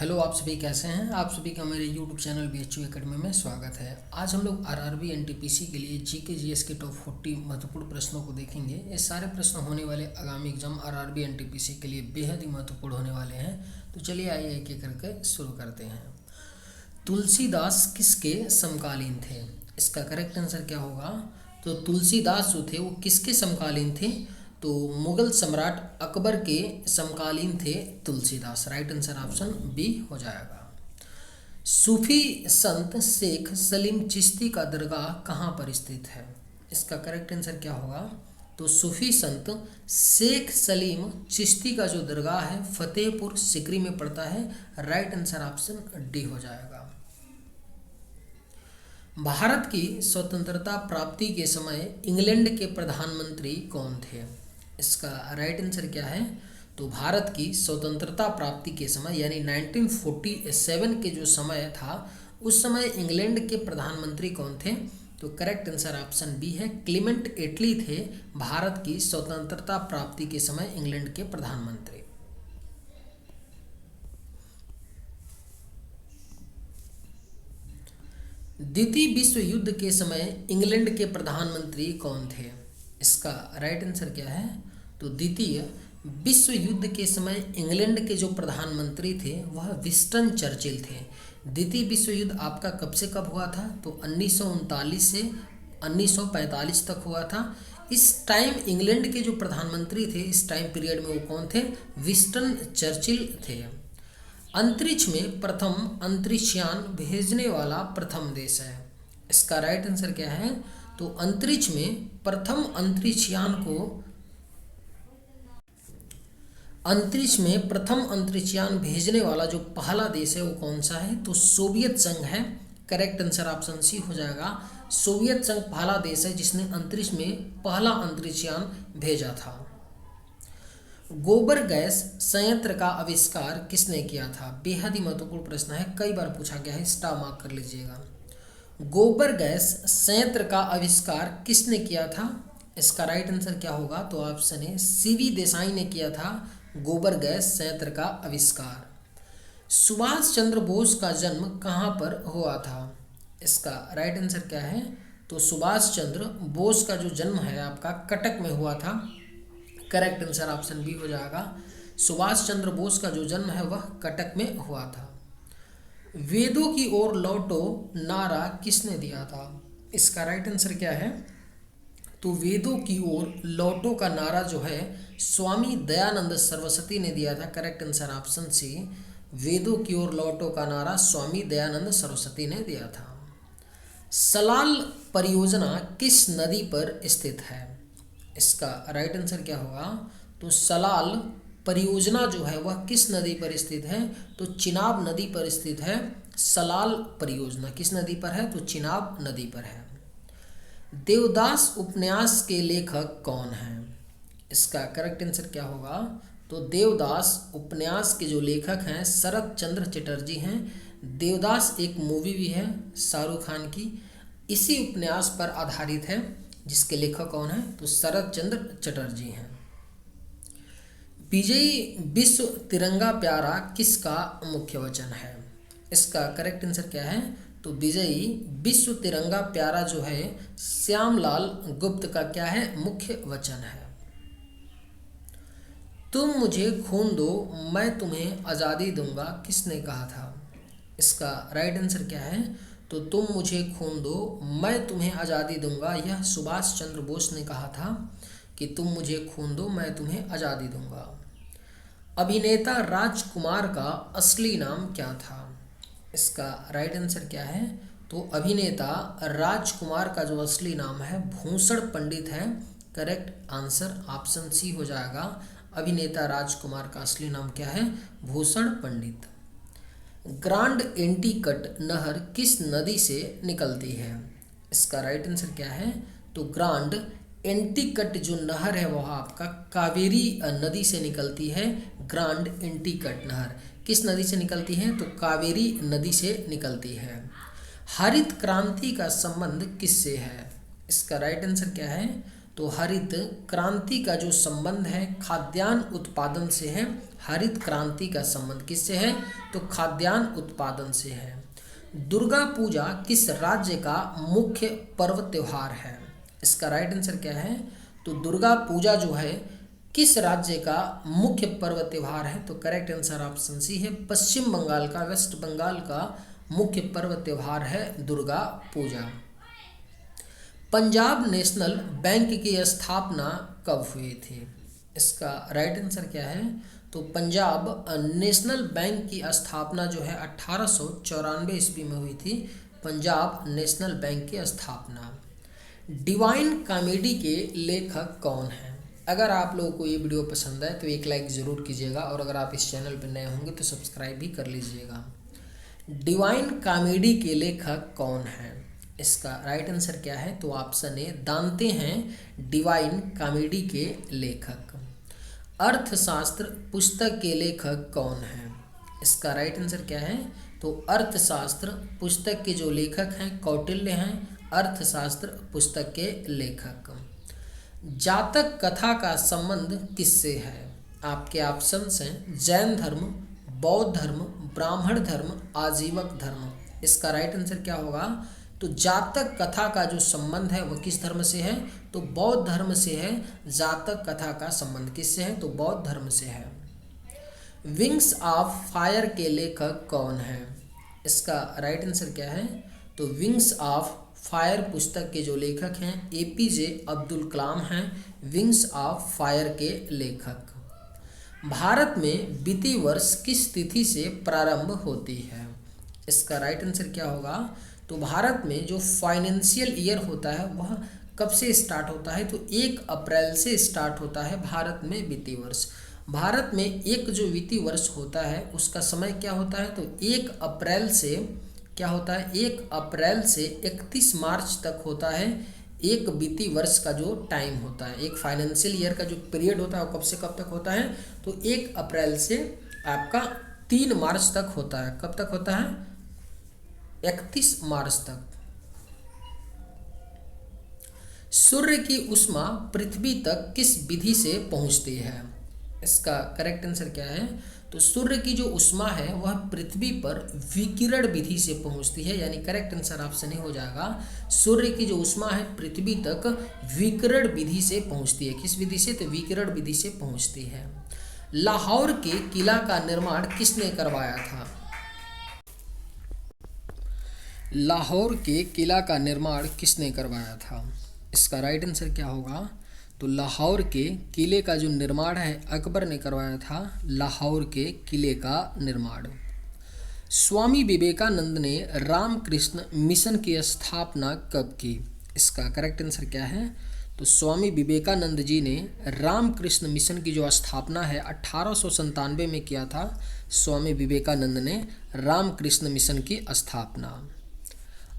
Hello, आप सभी कैसे हैं। आप सभी का मेरे यूट्यूब चैनल BHU एकेडमी में स्वागत है। आज हम लोग RRB NTPC के लिए GK GS के टॉप 40 महत्वपूर्ण प्रश्नों को देखेंगे। ये सारे प्रश्न होने वाले आगामी एग्जाम RRB NTPC के लिए बेहद ही महत्वपूर्ण होने वाले हैं। तो चलिए आइए एक एक करके शुरू करते हैं। तुलसीदास किसके समकालीन थे? इसका करेक्ट आंसर क्या होगा? तो तुलसीदास जो थे वो किसके समकालीन थे? तो मुगल सम्राट अकबर के समकालीन थे Tulsidas. Right answer option B हो जाएगा। सूफी संत शेख सलीम चिश्ती का दरगाह कहाँ पर स्थित है? इसका करेक्ट आंसर क्या होगा? तो सूफी संत शेख सलीम चिश्ती का जो दरगाह है फतेहपुर सिकरी में पड़ता है। राइट आंसर ऑप्शन डी हो जाएगा। भारत की स्वतंत्रता प्राप्ति के समय इंग्लैंड के प्रधानमंत्री कौन थे? इसका राइट आंसर क्या है? तो भारत की स्वतंत्रता प्राप्ति के समय यानी 1947 के जो समय था उस समय इंग्लैंड के प्रधानमंत्री कौन थे? तो करेक्ट आंसर ऑप्शन बी है, क्लीमेंट एटली थे भारत की स्वतंत्रता प्राप्ति के समय इंग्लैंड के प्रधानमंत्री। द्वितीय विश्व युद्ध के समय इंग्लैंड के प्रधानमंत्री कौन थे? इसका राइट आंसर क्या है? तो द्वितीय विश्व युद्ध के समय इंग्लैंड के जो प्रधानमंत्री थे वह विंस्टन चर्चिल थे। द्वितीय विश्व युद्ध आपका कब से कब हुआ था? तो 1939 से 1945 तक हुआ था। इस टाइम इंग्लैंड के जो प्रधानमंत्री थे इस टाइम पीरियड में वो कौन थे? विंस्टन चर्चिल थे। अंतरिक्ष में प्रथम अंतरिक्षयान भेजने वाला प्रथम देश है। इसका राइट आंसर क्या है? तो अंतरिक्ष में प्रथम अंतरिक्षयान भेजने वाला जो पहला देश है वो कौन सा है? तो सोवियत संघ है। करेक्ट आंसर ऑप्शन सी हो जाएगा। सोवियत संघ पहला देश है जिसने अंतरिक्ष में पहला अंतरिक्षयान भेजा था। गोबर गैस संयंत्र का आविष्कार किसने किया था? बेहद ही महत्वपूर्ण प्रश्न है, कई बार पूछा गया है, स्टार मार्क कर लीजिएगा। गोबर गैस संयंत्र का आविष्कार किसने किया था? इसका राइट आंसर क्या होगा? तो ऑप्शन है CV देसाई ने किया था गोबर गैस संयंत्र का आविष्कार। सुभाष चंद्र बोस का जन्म कहाँ पर हुआ था? इसका राइट आंसर क्या है? तो सुभाष चंद्र बोस का जो जन्म है आपका कटक में हुआ था। करेक्ट आंसर ऑप्शन बी हो जाएगा। सुभाष चंद्र बोस का जो जन्म है वह कटक में हुआ था। वेदों की ओर लौटो नारा किसने दिया था? इसका राइट आंसर क्या है? तो वेदों की ओर लौटो का नारा जो है स्वामी दयानंद सरस्वती ने दिया था। करेक्ट आंसर ऑप्शन सी, वेदों की ओर लौटो का नारा स्वामी दयानंद सरस्वती ने दिया था। सलाल परियोजना किस नदी पर स्थित है? इसका राइट आंसर क्या होगा? तो सलाल परियोजना जो है वह किस नदी पर स्थित है? तो चिनाब नदी पर स्थित है। सलाल परियोजना किस नदी पर है? तो चिनाब नदी पर है। देवदास उपन्यास के लेखक कौन हैं? इसका करेक्ट आंसर क्या होगा? तो देवदास उपन्यास के जो लेखक हैं शरत चंद्र चटर्जी हैं। देवदास एक मूवी भी है शाहरुख खान की, इसी उपन्यास पर आधारित है, जिसके लेखक कौन है? तो शरत चंद्र चटर्जी हैं। विजयी विश्व तिरंगा प्यारा किसका मुख्य वचन है? इसका करेक्ट आंसर क्या है? तो विजयी विश्व तिरंगा प्यारा जो है श्यामलाल गुप्त का क्या है? मुख्य वचन है। तुम मुझे खून दो मैं तुम्हें आज़ादी दूंगा किसने कहा था? इसका राइट आंसर क्या है? तो तुम मुझे खून दो मैं तुम्हें आज़ादी दूंगा, यह सुभाष चंद्र बोस ने कहा था कि तुम मुझे खून दो मैं तुम्हें आज़ादी दूंगा। अभिनेता राजकुमार का असली नाम क्या था? इसका राइट आंसर क्या है? तो अभिनेता राजकुमार का जो असली नाम है भूषण पंडित है। करेक्ट आंसर ऑप्शन सी हो जाएगा। अभिनेता राजकुमार का असली नाम क्या है? भूषण पंडित। ग्रांड एंटीकट नहर किस नदी से निकलती है? इसका राइट आंसर क्या है? तो ग्रांड एंटीकट जो नहर है वह आपका कावेरी नदी से निकलती है। ग्रांड एंटीकट नहर किस नदी से निकलती है? तो कावेरी नदी से निकलती है। हरित क्रांति का संबंध किससे है? इसका राइट आंसर क्या है? तो हरित क्रांति का जो संबंध है खाद्यान्न उत्पादन से है। हरित क्रांति का संबंध किससे है? तो खाद्यान्न उत्पादन से है। दुर्गा पूजा किस राज्य का मुख्य पर्व त्योहार है? इसका राइट आंसर क्या है? तो दुर्गा पूजा जो है किस राज्य का मुख्य पर्व त्योहार है? तो करेक्ट आंसर ऑप्शन सी है, पश्चिम बंगाल का, वेस्ट बंगाल का मुख्य पर्व त्योहार है दुर्गा पूजा। पंजाब नेशनल बैंक की स्थापना कब हुई थी? इसका राइट आंसर क्या है? तो पंजाब नेशनल बैंक की स्थापना जो है 1894 ईस्वी में हुई थी। पंजाब नेशनल बैंक की स्थापना। डिवाइन कॉमेडी के लेखक कौन हैं? अगर आप लोगों को ये वीडियो पसंद आए तो एक लाइक ज़रूर कीजिएगा और अगर आप इस चैनल पर नए होंगे तो सब्सक्राइब भी कर लीजिएगा। डिवाइन कॉमेडी के लेखक कौन हैं? इसका राइट आंसर क्या है? तो ऑप्शन ए दांते हैं डिवाइन कॉमेडी के लेखक। अर्थशास्त्र पुस्तक के लेखक कौन हैं? इसका राइट आंसर क्या है? तो अर्थशास्त्र पुस्तक के जो लेखक हैं कौटिल्य हैं, अर्थशास्त्र पुस्तक के लेखक। जातक कथा का संबंध किससे है? आपके ऑप्शंस हैं जैन धर्म, बौद्ध धर्म, ब्राह्मण धर्म, आजीवक धर्म। इसका राइट आंसर क्या होगा? तो जातक कथा का जो संबंध है वह किस धर्म से है? तो बौद्ध धर्म से है। जातक कथा का संबंध किससे है? तो बौद्ध धर्म से है। विंग्स ऑफ फायर के लेखक कौन है? इसका राइट आंसर क्या है? तो विंग्स ऑफ फायर पुस्तक के जो लेखक हैं एपीजे अब्दुल कलाम हैं, विंग्स ऑफ फायर के लेखक। भारत में वित्तीय वर्ष किस तिथि से प्रारंभ होती है? इसका राइट आंसर क्या होगा? तो भारत में जो फाइनेंशियल ईयर होता है वह कब से स्टार्ट होता है? तो 1 अप्रैल से स्टार्ट होता है भारत में वित्तीय वर्ष। भारत में एक जो वित्तीय वर्ष होता है उसका समय क्या होता है? तो 1 अप्रैल से क्या होता है? 1 अप्रैल से 31 मार्च तक होता है एक वित्तीय वर्ष का जो टाइम होता है। एक फाइनेंशियल ईयर का जो पीरियड होता है वो कब से कब तक होता है? तो 1 अप्रैल से आपका 3 मार्च तक होता है। कब तक होता है? 31 मार्च तक। सूर्य की ऊष्मा पृथ्वी तक किस विधि से पहुंचती है? इसका करेक्ट आंसर क्या है? तो सूर्य की जो ऊष्मा है वह पृथ्वी पर विकिरण विधि से पहुंचती है, यानी करेक्ट आंसर ऑप्शन ही हो जाएगा। सूर्य की जो ऊष्मा है पृथ्वी तक विकिरण विधि से पहुंचती है। किस विधि से? तो विकिरण विधि से पहुंचती है। लाहौर के किला का निर्माण किसने करवाया था? लाहौर के किला का निर्माण किसने करवाया था? इसका राइट आंसर क्या होगा? तो लाहौर के किले का जो निर्माण है अकबर ने करवाया था। लाहौर के किले का निर्माण। स्वामी विवेकानंद ने रामकृष्ण मिशन की स्थापना कब की? इसका करेक्ट आंसर क्या है? तो स्वामी विवेकानंद जी ने रामकृष्ण मिशन की जो स्थापना है 1897 में किया था। स्वामी विवेकानंद ने रामकृष्ण मिशन की स्थापना।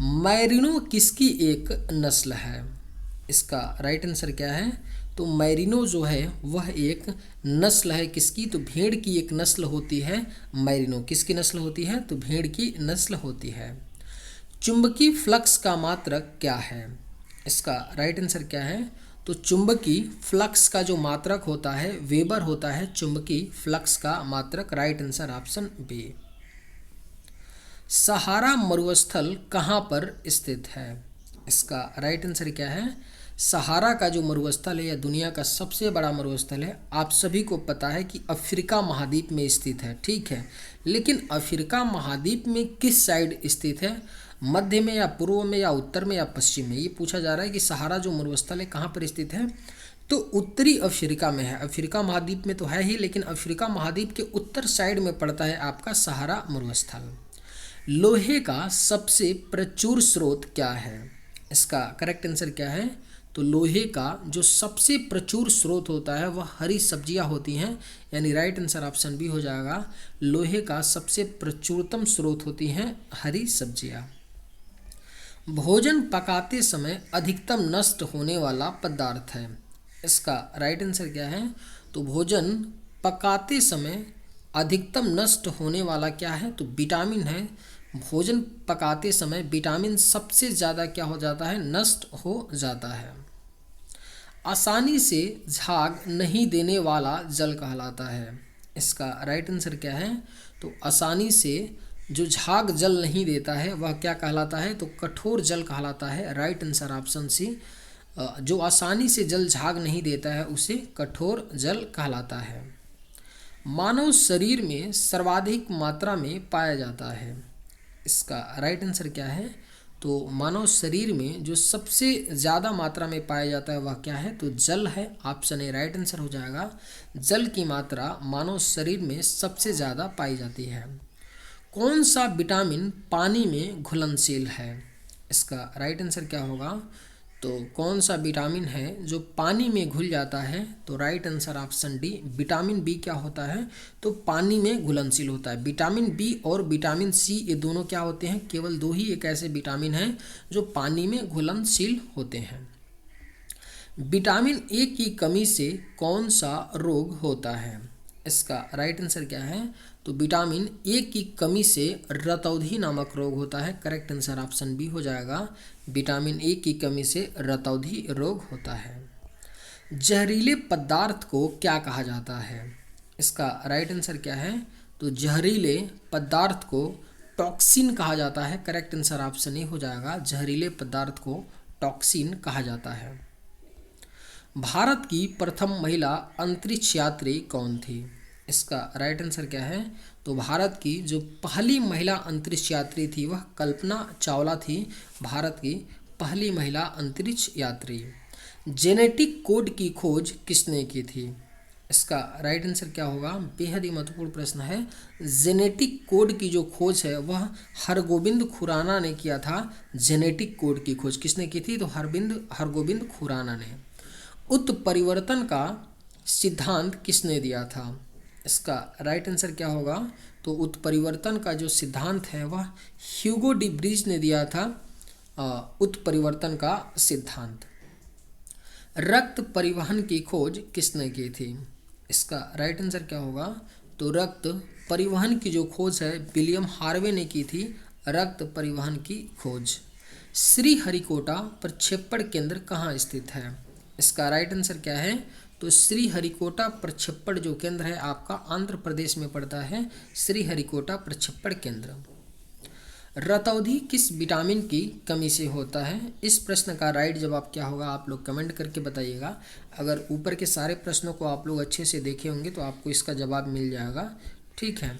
मैरिनो किसकी एक नस्ल है? इसका राइट आंसर क्या है? तो मैरिनो जो है वह एक नस्ल है किसकी? तो भेड़ की एक नस्ल होती है मैरिनो। किसकी नस्ल होती है? तो भेड़ की नस्ल होती है। चुंबकीय फ्लक्स का मात्रक क्या है? इसका राइट आंसर क्या है? तो चुंबकीय फ्लक्स का जो मात्रक होता है वेबर होता है। चुंबकीय फ्लक्स का मात्रक। Right answer option B. सहारा मरुस्थल कहाँ पर स्थित है? इसका राइट आंसर क्या है? सहारा का जो मरुस्थल है यह दुनिया का सबसे बड़ा मरुस्थल है। आप सभी को पता है कि अफ्रीका महाद्वीप में स्थित है, ठीक है। लेकिन अफ्रीका महाद्वीप में किस साइड स्थित है? मध्य में या पूर्व में या उत्तर में या पश्चिम में? ये पूछा जा रहा है कि सहारा जो मरुस्थल है कहाँ पर स्थित है? तो उत्तरी अफ्रीका में है। अफ्रीका महाद्वीप में तो है ही, लेकिन अफ्रीका महाद्वीप के उत्तर साइड में पड़ता है आपका सहारा मरुस्थल। लोहे का सबसे प्रचुर स्रोत क्या है? इसका करेक्ट आंसर क्या है? तो लोहे का जो सबसे प्रचुर स्रोत होता है वह हरी सब्जियां होती हैं, यानी राइट आंसर ऑप्शन बी हो जाएगा। लोहे का सबसे प्रचुरतम स्रोत होती हैं हरी सब्जियां। भोजन पकाते समय अधिकतम नष्ट होने वाला पदार्थ है। इसका राइट आंसर क्या है? तो भोजन पकाते समय अधिकतम नष्ट होने वाला क्या है? तो विटामिन है। भोजन पकाते समय विटामिन सबसे ज़्यादा क्या हो जाता है? नष्ट हो जाता है। आसानी से झाग नहीं देने वाला जल कहलाता है। इसका राइट आंसर क्या है? तो आसानी से जो झाग जल नहीं देता है वह क्या कहलाता है? तो कठोर जल कहलाता है। Right answer option C. जो आसानी से जल झाग नहीं देता है उसे कठोर जल कहलाता है। मानव शरीर में सर्वाधिक मात्रा में पाया जाता है। इसका राइट आंसर क्या है? तो मानव शरीर में जो सबसे ज़्यादा मात्रा में पाया जाता है वह क्या है? तो जल है। ऑप्शन ए राइट आंसर हो जाएगा। जल की मात्रा मानव शरीर में सबसे ज़्यादा पाई जाती है। कौन सा विटामिन पानी में घुलनशील है? इसका राइट आंसर क्या होगा? तो कौन सा विटामिन है जो पानी में घुल जाता है? तो right answer option D, vitamin B क्या होता है? तो पानी में घुलनशील होता है। विटामिन बी और विटामिन सी ये दोनों क्या होते हैं? केवल दो ही एक ऐसे विटामिन हैं जो पानी में घुलनशील होते हैं। विटामिन ए की कमी से कौन सा रोग होता है? इसका राइट आंसर क्या है? तो विटामिन ए की कमी से रतौंधी नामक रोग होता है। करेक्ट आंसर ऑप्शन बी हो जाएगा। विटामिन ए की कमी से रतौंधी रोग होता है। जहरीले पदार्थ को क्या कहा जाता है? इसका राइट आंसर क्या है? तो जहरीले पदार्थ को टॉक्सिन कहा जाता है। करेक्ट आंसर ऑप्शन ए हो जाएगा। जहरीले पदार्थ को टॉक्सिन कहा जाता है। भारत की प्रथम महिला अंतरिक्ष यात्री कौन थी? इसका राइट आंसर क्या है? तो भारत की जो पहली महिला अंतरिक्ष यात्री थी वह कल्पना चावला थी। भारत की पहली महिला अंतरिक्ष यात्री। जेनेटिक कोड की खोज किसने की थी? इसका राइट आंसर क्या होगा? बेहद ही महत्वपूर्ण प्रश्न है। जेनेटिक कोड की जो खोज है वह हरगोविंद खुराना ने किया था। जेनेटिक कोड की खोज किसने की थी? तो हरगोविंद खुराना ने। उत्परिवर्तन का सिद्धांत किसने दिया था? इसका राइट आंसर क्या होगा? तो उत्परिवर्तन का जो सिद्धांत है वह ह्यूगो डी ब्रिज ने दिया था। उत्परिवर्तन का सिद्धांत। रक्त परिवहन की खोज किसने की थी? इसका राइट आंसर क्या होगा? तो रक्त परिवहन की जो खोज है विलियम हार्वे ने की थी। रक्त परिवहन की खोज। श्रीहरिकोटा प्रक्षेपण केंद्र कहाँ स्थित है? इसका राइट आंसर क्या है? तो श्रीहरिकोटा प्रक्षेपण जो केंद्र है आपका आंध्र प्रदेश में पड़ता है। श्रीहरिकोटा प्रक्षेपण केंद्र। रतौंधी किस विटामिन की कमी से होता है? इस प्रश्न का राइट जवाब क्या होगा आप लोग कमेंट करके बताइएगा। अगर ऊपर के सारे प्रश्नों को आप लोग अच्छे से देखे होंगे तो आपको इसका जवाब मिल जाएगा। ठीक है,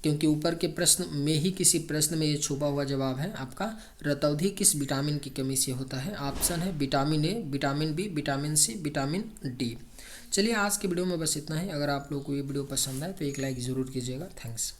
क्योंकि ऊपर के प्रश्न में ही किसी प्रश्न में ये छुपा हुआ जवाब है आपका। रतौंधी किस विटामिन की कमी से होता है? ऑप्शन है vitamin A, vitamin B, vitamin C, vitamin D. चलिए आज की वीडियो में बस इतना ही। अगर आप लोगों को ये वीडियो पसंद आए तो एक लाइक ज़रूर कीजिएगा। थैंक्स।